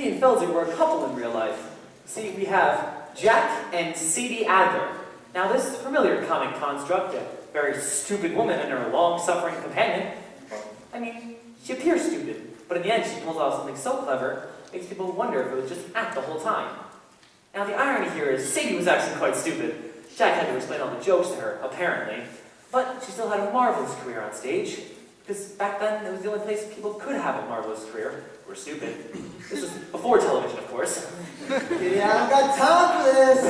Sadie and Felder were a couple in real life. See, we have Jack and Sadie Adler. Now, this is a familiar comic construct, a very stupid woman and her long-suffering companion. I mean, she appears stupid, but in the end she pulls off something so clever, makes people wonder if it was just an act the whole time. Now, the irony here is Sadie was actually quite stupid. Jack had to explain all the jokes to her, apparently, but she still had a marvelous career on stage, because back then it was the only place people could have a marvelous career. We're stupid. This was before television, of course. Kitty, I don't got time for this.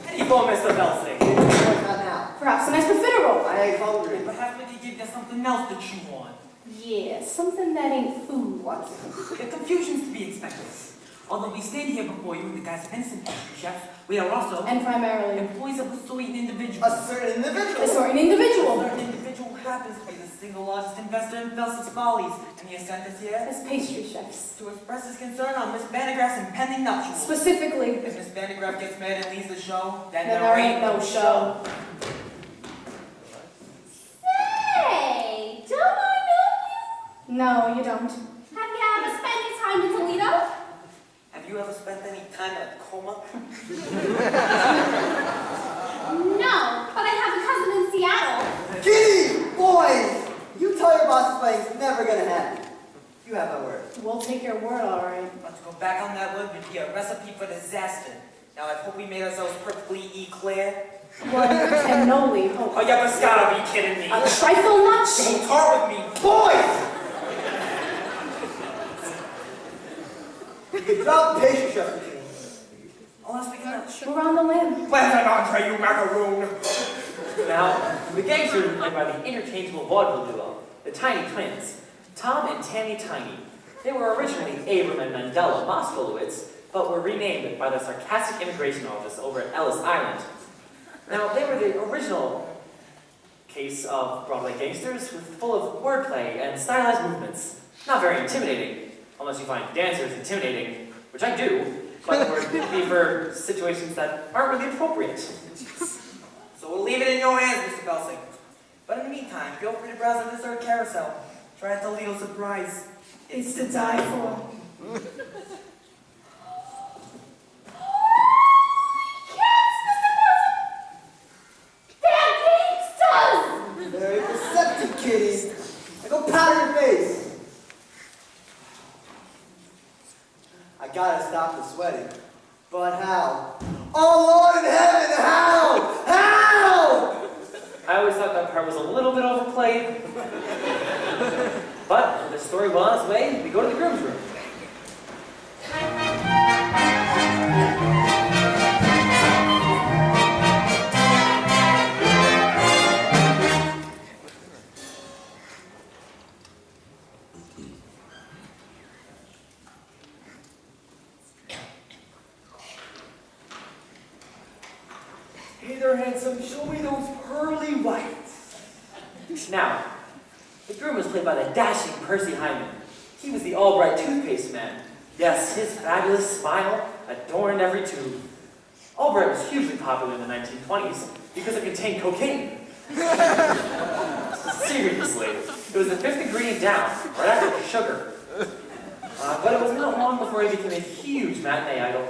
Any phone, Mr. Belsing? Not now. Perhaps a nice profiterole. I ain't hungry. Perhaps we could give you something else to chew on. Yeah, something that ain't food. What? The confusion's to be expected. Although we stayed here before you in the guise of innocent pastry chefs, we are also And primarily employees of a certain individual. A certain individual. a certain individual. A certain individual happens to be the single largest investor in Felsen's Follies, and he has sent us here As pastry chefs. to express his concern on Miss Vandegraff's impending nuptials. Specifically, If Miss Vandegraff gets mad and leaves the show, then then there ain't no show. Hey, don't I know No, you don't. you? Have you ever spent any time in Toledo? Have you ever spent any time in a coma? No, but I have a cousin in Seattle. Kitty! Boys! You tell your boss this wedding's never gonna happen. You have my word. We'll take your word, all right. Let's go back on that word would be a recipe for disaster. Now, I hope we made ourselves perfectly eclair. One cannoli hope. Oh, you just gotta be kidding me. A trifle much. Don't tar with me. Boys! You can drop the pastry chef routine. Unless we can... We're on the limb. Let an entree, you macaroon. Now, the gangsters were played by the interchangeable vaudeville duo, the Tiny Twins, Tom and Tammy Tiny. They were originally Abram and Mandela Moskowitz, but were renamed by the sarcastic immigration office over at Ellis Island. Now, they were the original case of Broadway gangsters, full of wordplay and stylized movements. Not very intimidating, unless you find dancers intimidating, which I do, but would be for situations that aren't really appropriate. So we'll leave it in your hands, Mr. Belsing. But in the meantime, feel free to browse the dessert carousel. Try a Toledo surprise. It's to die for. Very perceptive, Kitty. Now go powder your face. I gotta stop the sweating. But how? Oh, Lord in heaven, how? How? I always thought that part was a little bit overplayed. But with the story well on its way, we go to the groom's room. Hey there, handsome. Show me those pearly whites. Now, the groom was played by the dashing Percy Hyman. He was the Albright toothpaste man. Yes, his fabulous smile adorned every tube. Albright was hugely popular in the 1920s because it contained cocaine. Seriously, it was the fifth ingredient down, right after sugar. But it was not long before he became a huge matinee idol.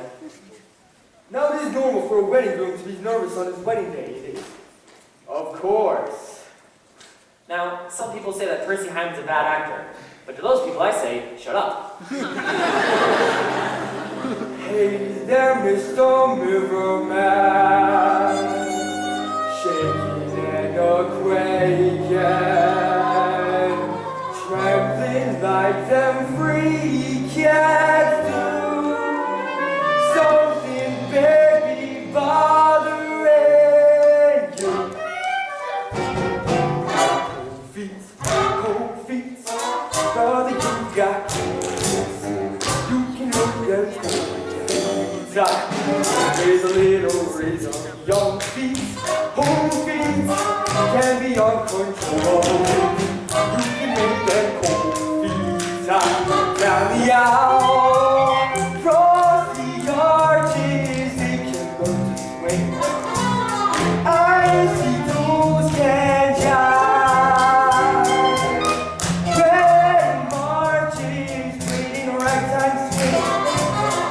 Now it is normal for a wedding groom to be nervous on his wedding day, it is. Of course. Now, some people say that Percy Hyman's a bad actor, but to those people I say, shut up. Hey there, Mr. Riverman, shaking and a-quaking, trembling like them free cats do. Something, baby, bothering you. Cold feet, brother, you got kids. You can look at time. Raise a little, raise a young feet. Whole feet can be uncontrollable. You can make them cold feet down the aisle. Cross the arches, they can learn to swing. I see those can jive. Red marches, waiting ragtime swing.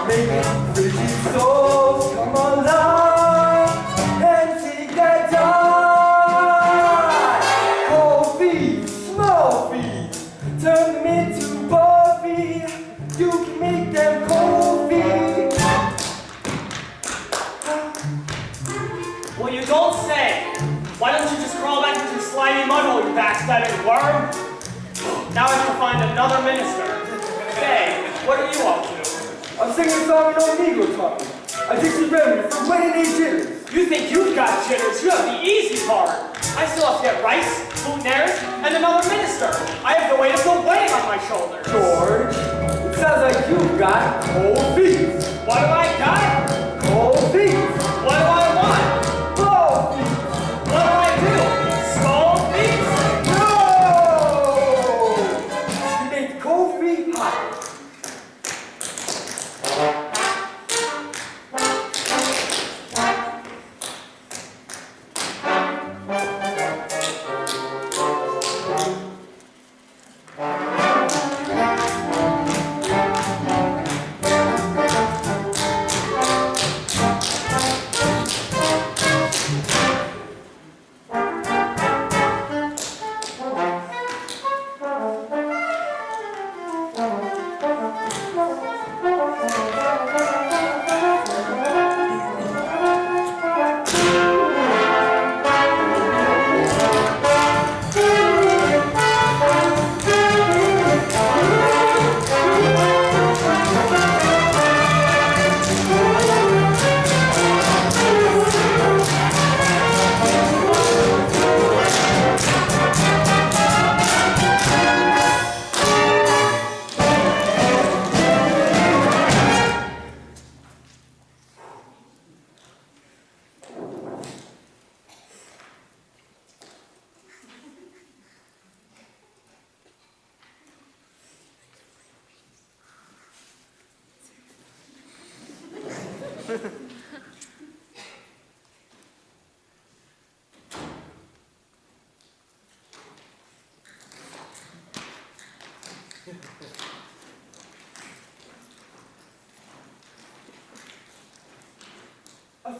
Making pretty souls come alive and take that dive. Cold feet, small feet, turn them into bold feet. You can make them cold feet. Well, you don't say. Why don't you just crawl back into your slimy mud hole, you backstabbing worm? Now I have to find another minister. Say, what are you up to? I'm singing a song in old Negro tongue. I think she's ready for wedding day jitters. You think you've got jitters? You have the easy part. I still have to get rice, food and errands, and another minister. I have the weight of the wedding on my shoulders. George, it sounds like you've got cold feet. What do I got? Cold feet. What do I want? Cold feet. What do I do? Skull feet? No! You make cold feet hot.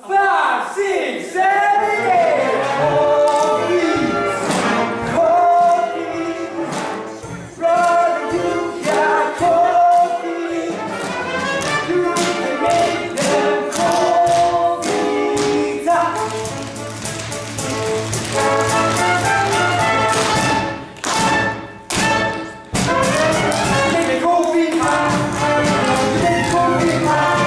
Five, six, seven, eight. Cold feet. Cold feet. Brother, you got cold feet. You can make them cold feet hot. Make the cold feet hot. Make the cold feet hot.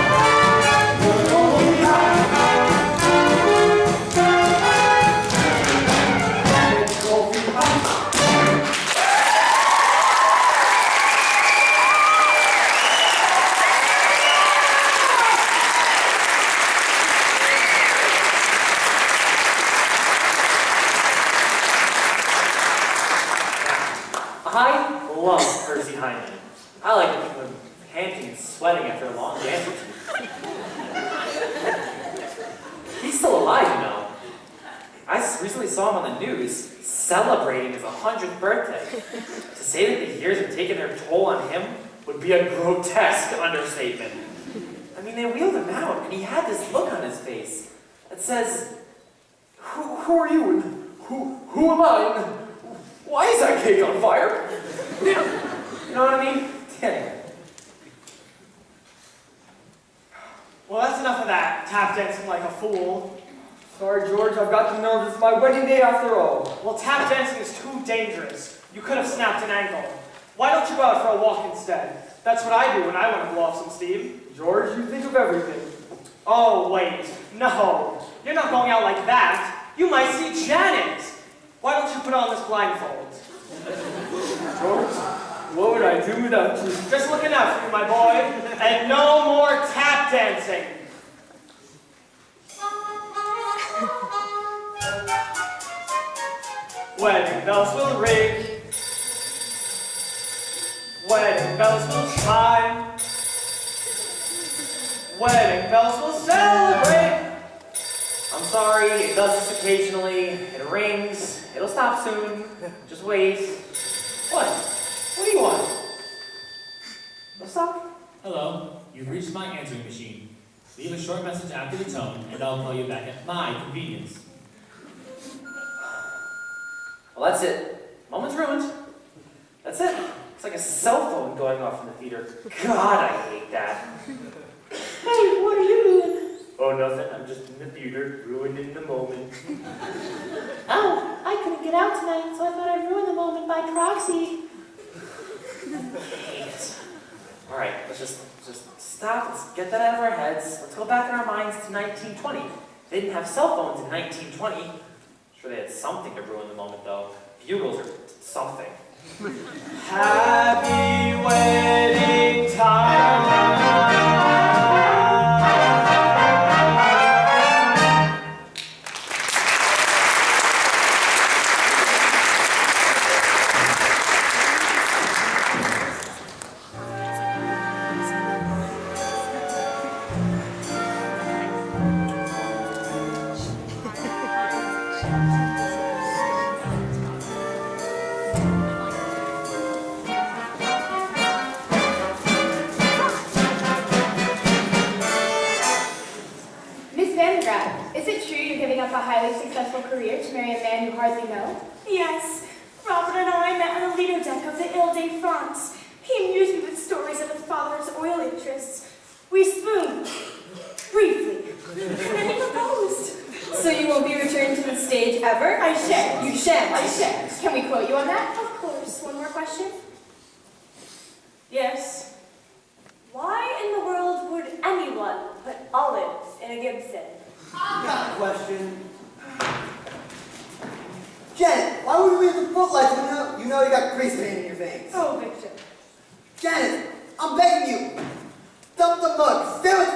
Cold feet hot. I love Percy Hyman. I like to keep him panting and sweating after a long dance or two. He's still alive, you know. I recently saw him on the news celebrating his 100th birthday. To say that the years have taken their toll on him would be a grotesque understatement. I mean, they wheeled him out, and he had this look on his face that says, Who are you, and who am I, and why is that cake on fire? You know what I mean? Yeah. Well, that's enough of that, tap dancing like a fool. Sorry, George, I've got the nerves. It's my wedding day after all. Well, tap dancing is too dangerous. You could have snapped an ankle. Why don't you go out for a walk instead? That's what I do when I want to blow off some steam. George, you think of everything. Oh, wait. No. You're not going out like that. You might see Janet. Why don't you put on this blindfold? George, what would I do without you? Just looking out for you, my boy. And no more tap dancing. Wedding bells will ring. Wedding bells will chime. Wedding bells will celebrate. I'm sorry, it does this occasionally. It rings. It'll stop soon. Just wait. What? What do you want? It'll stop. Hello. You've reached my answering machine. Leave a short message after the tone, and I'll call you back at my convenience. Well, that's it. Moment's ruined. That's it. It's like a cell phone going off in the theater. God, I hate that. Hey, what are you doing? Oh, nothing. I'm just in the theater, ruined in the moment. Oh, I couldn't get out tonight, so I thought I'd ruin the moment by proxy. Hate it. All right, let's just stop. Let's get that out of our heads. Let's go back in our minds to 1920. They didn't have cell phones in 1920. Sure, they had something to ruin the moment, though. Bugles or something. Happy wedding time. Is it true you're giving up a highly successful career to marry a man you hardly know? Yes, Robert and I met on the Lido deck of the Ile de France. He amused me with stories of his father's oil interests. We spooned, briefly, and then he proposed. So you won't be returned to the stage ever? I shan't. You shan't? I shan't. Can we quote you on that? Of course. One more question? Yes. Why in the world would anyone put olives in a Gibson? Got a question. Janet, why would you use the footlights when you know you got grease paint in your veins? Oh, Victor. Janet, I'm begging you. Dump the mug. Stay with